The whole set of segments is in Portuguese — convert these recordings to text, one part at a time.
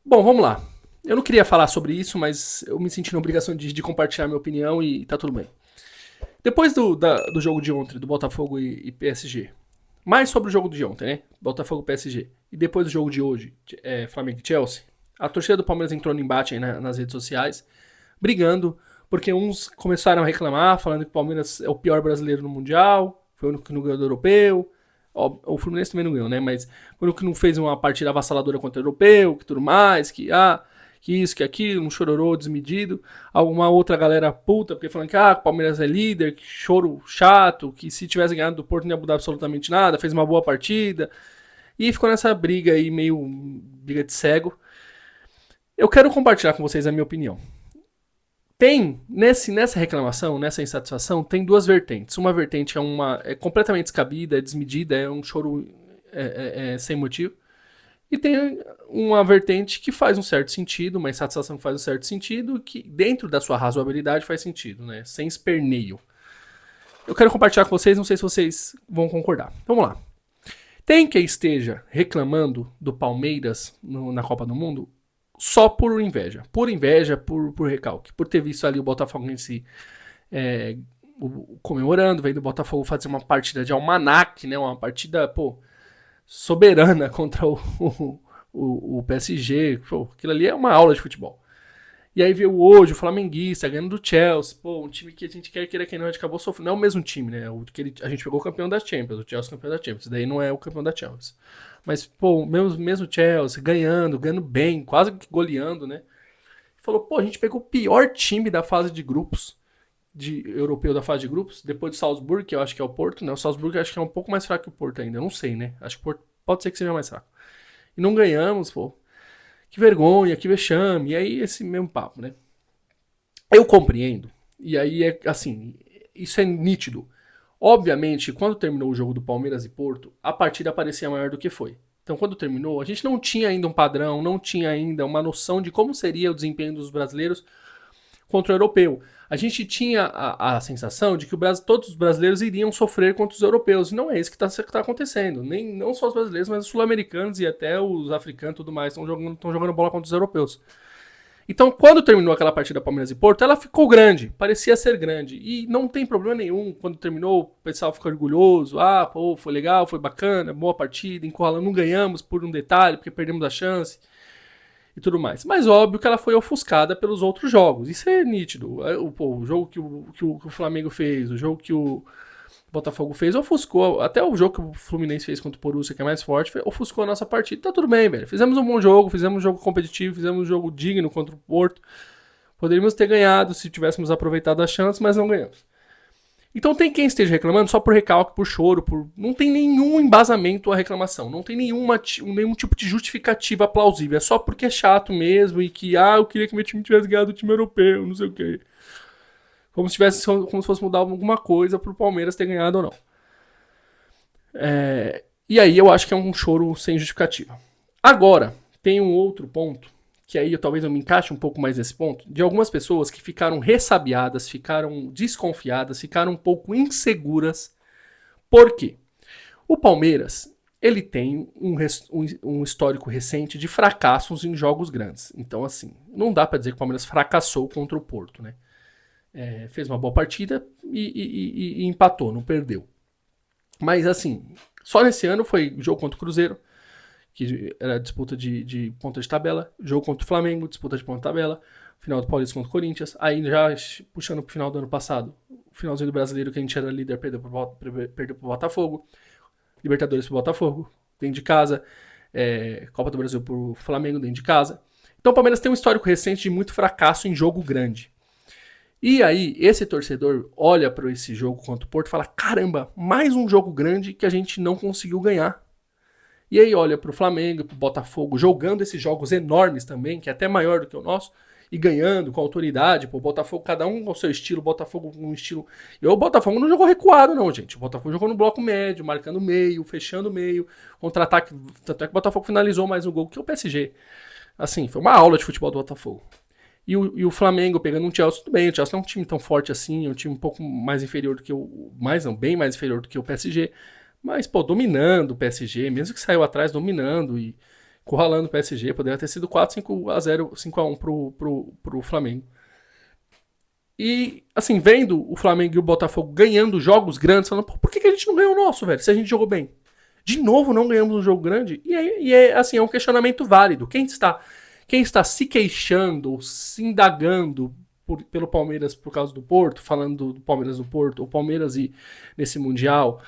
Bom, vamos lá. Eu não queria falar sobre isso, mas eu me senti na obrigação de compartilhar minha opinião e tá tudo bem. Depois do jogo de ontem, do Botafogo e PSG, mais sobre o jogo de ontem, né? Botafogo e PSG. E depois do jogo de hoje, Flamengo e Chelsea, a torcida do Palmeiras entrou no embate aí nas redes sociais, brigando, porque uns começaram a reclamar, falando que o Palmeiras é o pior brasileiro no Mundial, foi o único que não ganhou do europeu. Ó, o Fluminense também não ganhou, né? Mas foi o único que não fez uma partida avassaladora contra o europeu, que tudo mais, que isso, que aquilo, um chororô desmedido. Alguma outra galera puta, porque falando que o Palmeiras é líder, que choro chato, que se tivesse ganhado do Porto não ia mudar absolutamente nada, fez uma boa partida. E ficou nessa briga aí, meio briga de cego. Eu quero compartilhar com vocês a minha opinião. Tem, nessa reclamação, nessa insatisfação, tem duas vertentes. Uma vertente é completamente descabida, é desmedida, é um choro sem motivo. E tem uma vertente que faz um certo sentido, uma insatisfação que faz um certo sentido, que dentro da sua razoabilidade faz sentido, né? Sem esperneio. Eu quero compartilhar com vocês, não sei se vocês vão concordar. Vamos lá. Tem quem esteja reclamando do Palmeiras na Copa do Mundo só por inveja. Por inveja, por recalque. Por ter visto ali o Botafogo em si comemorando, vendo o Botafogo fazer uma partida de almanac, né? Uma partida, soberana contra o PSG. Pô, aquilo ali é uma aula de futebol. E aí veio hoje o flamenguista ganhando do Chelsea. Pô, um time que a gente quer que não, a gente acabou sofrendo. Não é o mesmo time, né? A gente pegou o campeão da Champions, o Chelsea campeão da Champions. Daí não é o campeão da Champions. Mas, pô, mesmo Chelsea ganhando bem, quase que goleando, né? Falou, pô, a gente pegou o pior time da fase de grupos, europeu da fase de grupos, depois do Salzburg, que eu acho que é o Porto, né? O Salzburg eu acho que é um pouco mais fraco que o Porto ainda, eu não sei, né? Acho que o Porto pode ser que seja mais fraco. E não ganhamos, pô. Que vergonha, que vexame. E aí esse mesmo papo, né? Eu compreendo. E aí é assim, isso é nítido. Obviamente, quando terminou o jogo do Palmeiras e Porto, a partida parecia maior do que foi. Então, quando terminou, a gente não tinha ainda um padrão, não tinha ainda uma noção de como seria o desempenho dos brasileiros contra o europeu. A gente tinha a sensação de que todos os brasileiros iriam sofrer contra os europeus. E não é isso que está acontecendo. Não só os brasileiros, mas os sul-americanos e até os africanos e tudo mais estão jogando bola contra os europeus. Então, quando terminou aquela partida Palmeiras e Porto, ela ficou grande, parecia ser grande. E não tem problema nenhum, quando terminou, o pessoal ficou orgulhoso. Pô, foi legal, foi bacana, boa partida, encurralando, não ganhamos por um detalhe, porque perdemos a chance e tudo mais. Mas óbvio que ela foi ofuscada pelos outros jogos. Isso é nítido. O jogo que o Flamengo fez, o jogo que o Botafogo fez, ofuscou. Até o jogo que o Fluminense fez contra o Borussia, que é mais forte, ofuscou a nossa partida. Tá tudo bem, velho. Fizemos um bom jogo, fizemos um jogo competitivo, fizemos um jogo digno contra o Porto. Poderíamos ter ganhado se tivéssemos aproveitado a chance, mas não ganhamos. Então tem quem esteja reclamando só por recalque, por choro, não tem nenhum embasamento à reclamação, não tem nenhum tipo de justificativa plausível, é só porque é chato mesmo e que, eu queria que meu time tivesse ganhado o time europeu, não sei o quê. Como se fosse mudar alguma coisa pro Palmeiras ter ganhado ou não. E aí eu acho que é um choro sem justificativa. Agora, tem um outro ponto, que aí talvez eu me encaixe um pouco mais nesse ponto, de algumas pessoas que ficaram ressabiadas, ficaram desconfiadas, ficaram um pouco inseguras. Por quê? O Palmeiras, ele tem um histórico recente de fracassos em jogos grandes. Então, assim, não dá para dizer que o Palmeiras fracassou contra o Porto, né? Fez uma boa partida e empatou, não perdeu. Mas, assim, só nesse ano foi jogo contra o Cruzeiro, que era disputa de ponta de tabela, jogo contra o Flamengo, disputa de ponta de tabela, final do Paulista contra o Corinthians, aí já puxando pro final do ano passado, o finalzinho do Brasileiro, que a gente era líder, perdeu pro Botafogo, Libertadores pro Botafogo, dentro de casa, Copa do Brasil pro Flamengo, dentro de casa. Então o Palmeiras tem um histórico recente de muito fracasso em jogo grande. E aí, esse torcedor olha para esse jogo contra o Porto e fala, caramba, mais um jogo grande que a gente não conseguiu ganhar. E aí olha pro Flamengo, pro Botafogo, jogando esses jogos enormes também, que é até maior do que o nosso, e ganhando com autoridade, pô, o Botafogo, cada um com o seu estilo, o Botafogo com um estilo... E o Botafogo não jogou recuado não, gente, o Botafogo jogou no bloco médio, marcando meio, fechando meio, contra-ataque, até que o Botafogo finalizou mais um gol que o PSG. Assim, foi uma aula de futebol do Botafogo. E o Flamengo pegando um Chelsea, tudo bem, o Chelsea não é um time tão forte assim, é um time um pouco mais inferior do que bem mais inferior do que o PSG, mas, dominando o PSG, mesmo que saiu atrás, dominando e encurralando o PSG, poderia ter sido 4-5-0, 5-1 pro Flamengo. E, assim, vendo o Flamengo e o Botafogo ganhando jogos grandes, falando, por que a gente não ganhou o nosso, velho, se a gente jogou bem? De novo, não ganhamos um jogo grande? Assim, é um questionamento válido. Quem está se queixando ou se indagando pelo Palmeiras por causa do Porto, falando do Palmeiras do Porto, ou Palmeiras e nesse Mundial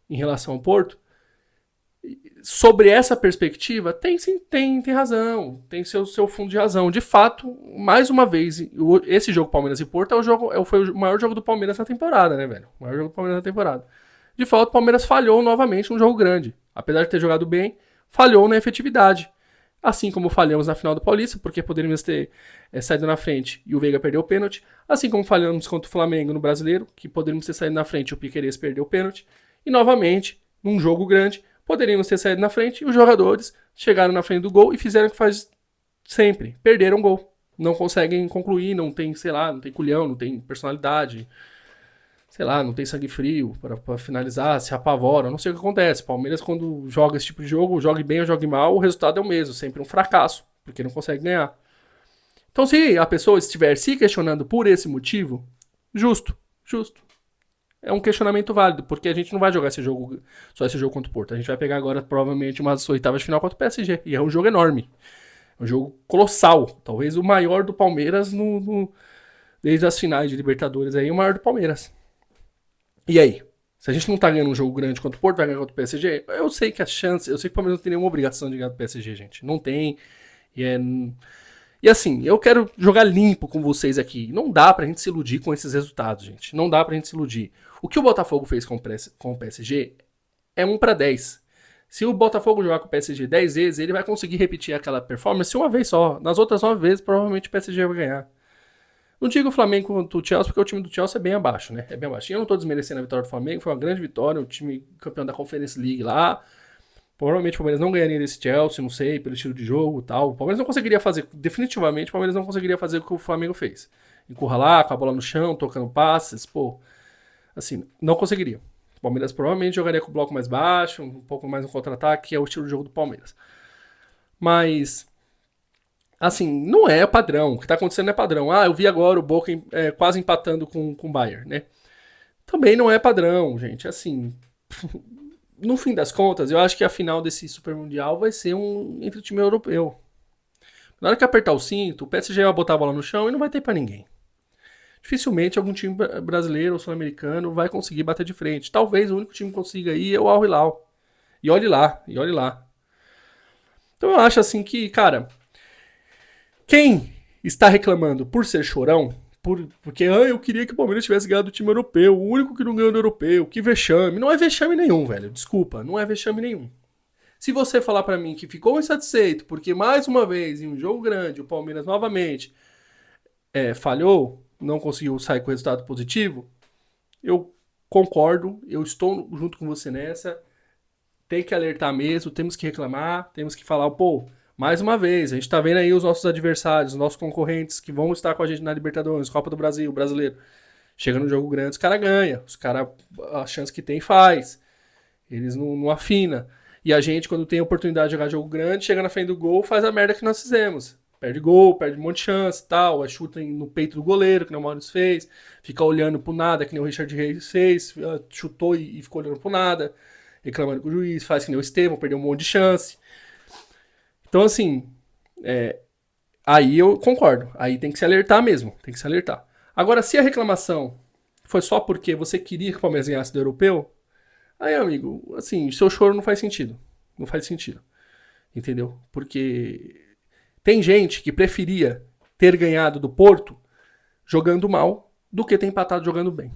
em relação ao Porto, sobre essa perspectiva, tem razão, tem seu fundo de razão. De fato, mais uma vez, esse jogo Palmeiras e Porto foi o maior jogo do Palmeiras na temporada, né, velho? O maior jogo do Palmeiras na temporada. De fato, o Palmeiras falhou novamente num jogo grande. Apesar de ter jogado bem, falhou na efetividade. Assim como falhamos na final do Paulista, porque poderíamos ter saído na frente e o Veiga perdeu o pênalti. Assim como falhamos contra o Flamengo no Brasileiro, que poderíamos ter saído na frente e o Piquerez perdeu o pênalti. E novamente, num jogo grande, poderíamos ter saído na frente e os jogadores chegaram na frente do gol e fizeram o que faz sempre. Perderam o gol. Não conseguem concluir, não tem, sei lá, não tem culhão, não tem personalidade, sei lá, não tem sangue frio para finalizar, se apavora, não sei o que acontece. Palmeiras, quando joga esse tipo de jogo, jogue bem ou jogue mal, o resultado é o mesmo, sempre um fracasso, porque não consegue ganhar. Então, se a pessoa estiver se questionando por esse motivo, justo. É um questionamento válido, porque a gente não vai jogar só esse jogo contra o Porto. A gente vai pegar agora, provavelmente, umas oitavas de final contra o PSG. E é um jogo enorme. É um jogo colossal. Talvez o maior do Palmeiras desde as finais de Libertadores aí, o maior do Palmeiras. E aí? Se a gente não tá ganhando um jogo grande contra o Porto, vai ganhar contra o PSG? Eu sei que eu sei que o Palmeiras não tem nenhuma obrigação de ganhar do PSG, gente. Não tem. E assim, eu quero jogar limpo com vocês aqui. Não dá pra gente se iludir com esses resultados, gente. Não dá pra gente se iludir. O que o Botafogo fez com o PSG é 1-10. Se o Botafogo jogar com o PSG 10 vezes, ele vai conseguir repetir aquela performance uma vez só. Nas outras 9 vezes, provavelmente o PSG vai ganhar. Não digo o Flamengo contra o Chelsea, porque o time do Chelsea é bem abaixo, né? É bem abaixo. E eu não tô desmerecendo a vitória do Flamengo, foi uma grande vitória, o time campeão da Conference League lá. Provavelmente o Palmeiras não ganharia desse Chelsea, não sei, pelo estilo de jogo e tal. O Palmeiras não conseguiria fazer, definitivamente o Palmeiras não conseguiria fazer o que o Flamengo fez. Encurralar, com a bola no chão, tocando passes, pô. Assim, não conseguiria. O Palmeiras provavelmente jogaria com o bloco mais baixo, um pouco mais no contra-ataque, que é o estilo de jogo do Palmeiras. Mas, assim, não é padrão. O que tá acontecendo é padrão. Eu vi agora o Boca quase empatando com o Bayern, né? Também não é padrão, gente. Assim, no fim das contas, eu acho que a final desse Super Mundial vai ser entre o time europeu. Na hora que apertar o cinto, o PSG vai botar a bola no chão e não vai ter pra ninguém. Dificilmente algum time brasileiro ou sul-americano vai conseguir bater de frente. Talvez o único time que consiga aí é o Al Hilal. E olhe lá. Então eu acho assim que, cara, quem está reclamando por ser chorão, porque eu queria que o Palmeiras tivesse ganhado o time europeu, o único que não ganhou no europeu, que vexame. Não é vexame nenhum, velho. Desculpa, não é vexame nenhum. Se você falar pra mim que ficou insatisfeito porque mais uma vez em um jogo grande o Palmeiras novamente falhou, não conseguiu sair com resultado positivo, eu concordo, eu estou junto com você nessa. Tem que alertar mesmo, temos que reclamar, temos que falar, pô, mais uma vez, a gente tá vendo aí os nossos adversários, os nossos concorrentes que vão estar com a gente na Libertadores, Copa do Brasil, brasileiro. Chega no jogo grande, os caras ganham, a chance que tem faz. Eles não afinam. E a gente, quando tem a oportunidade de jogar jogo grande, chega na frente do gol, faz a merda que nós fizemos. Perde gol, perde um monte de chance e tal, chuta no peito do goleiro, que nem o Maurício fez, fica olhando pro nada, que nem o Richard Reis fez, chutou e ficou olhando pro nada, reclamando com o juiz, faz que nem o Estevão, perdeu um monte de chance. Então, assim, aí eu concordo, aí tem que se alertar mesmo, tem que se alertar. Agora, se a reclamação foi só porque você queria que o Palmeiras ganhasse do europeu, aí, amigo, assim, seu choro não faz sentido, entendeu? Porque tem gente que preferia ter ganhado do Porto jogando mal do que ter empatado jogando bem.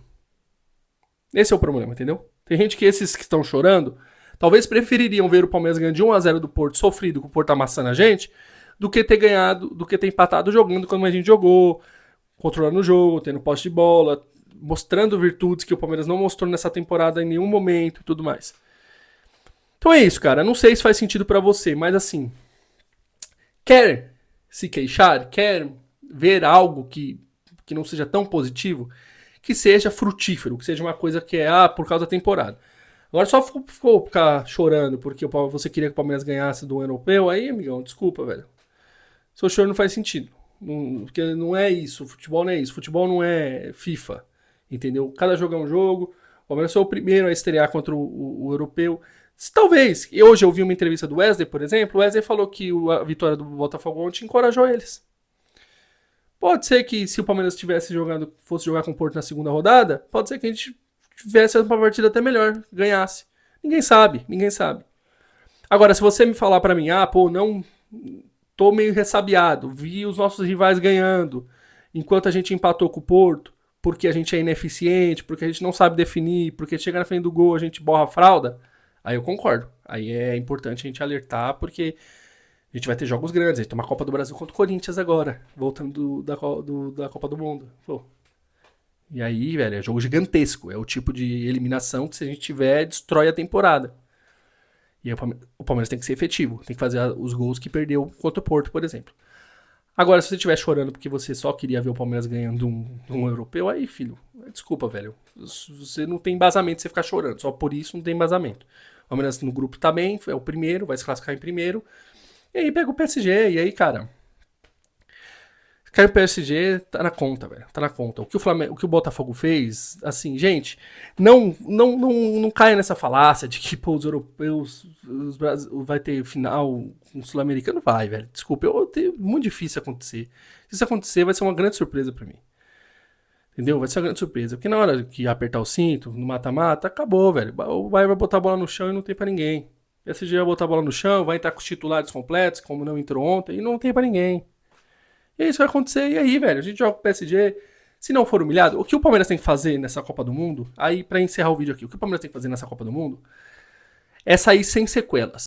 Esse é o problema, entendeu? Tem gente que esses que estão chorando talvez prefeririam ver o Palmeiras ganhando de 1-0 do Porto, sofrido com o Porto amassando a gente, do que ter ganhado, do que ter empatado jogando como a gente jogou, controlando o jogo, tendo posse de bola, mostrando virtudes que o Palmeiras não mostrou nessa temporada em nenhum momento e tudo mais. Então é isso, cara. Não sei se faz sentido pra você, mas assim, quer se queixar, quer ver algo que não seja tão positivo, que seja frutífero, que seja uma coisa que por causa da temporada. Agora só ficou ficar chorando porque você queria que o Palmeiras ganhasse do europeu, aí, amigão, desculpa, velho. Seu choro não faz sentido. Porque não é isso. Futebol não é isso. Futebol não é FIFA. Entendeu? Cada jogo é um jogo. O Palmeiras foi o primeiro a estrear contra o europeu. Talvez. E hoje eu vi uma entrevista do Wesley, por exemplo. O Wesley falou que a vitória do Botafogo ontem encorajou eles. Pode ser que se o Palmeiras fosse jogar com o Porto na segunda rodada, pode ser que a gente tivesse uma partida até melhor, ganhasse. Ninguém sabe, ninguém sabe. Agora, se você me falar pra mim, não, tô meio ressabiado, vi os nossos rivais ganhando, enquanto a gente empatou com o Porto, porque a gente é ineficiente, porque a gente não sabe definir, porque chega na frente do gol a gente borra a fralda, aí eu concordo. Aí é importante a gente alertar, porque a gente vai ter jogos grandes, a gente tem uma Copa do Brasil contra o Corinthians agora, voltando da Copa do Mundo. Pô. E aí, velho, é jogo gigantesco, é o tipo de eliminação que se a gente tiver, destrói a temporada. E aí o Palmeiras tem que ser efetivo, tem que fazer os gols que perdeu contra o Porto, por exemplo. Agora, se você estiver chorando porque você só queria ver o Palmeiras ganhando um europeu, aí, filho, desculpa, velho. Você não tem embasamento você ficar chorando, só por isso não tem embasamento. O Palmeiras no grupo tá bem, é o primeiro, vai se classificar em primeiro. E aí pega o PSG, e aí, cara. Caiu o PSG, tá na conta, velho. Tá na conta. O que o Botafogo fez, assim, gente, não caia nessa falácia de que, pô, os europeus vai ter final com o Sul-Americano. Vai, velho. Desculpa, muito difícil acontecer. Se isso acontecer, vai ser uma grande surpresa pra mim. Entendeu? Vai ser uma grande surpresa. Porque na hora que apertar o cinto, no mata-mata, acabou, velho. O Bayern vai botar a bola no chão e não tem pra ninguém. O PSG vai botar a bola no chão, vai entrar com os titulares completos, como não entrou ontem, e não tem pra ninguém. E é isso que vai acontecer. E aí, velho, a gente joga com o PSG. Se não for humilhado, o que o Palmeiras tem que fazer nessa Copa do Mundo, aí pra encerrar o vídeo aqui, o que o Palmeiras tem que fazer nessa Copa do Mundo é sair sem sequelas.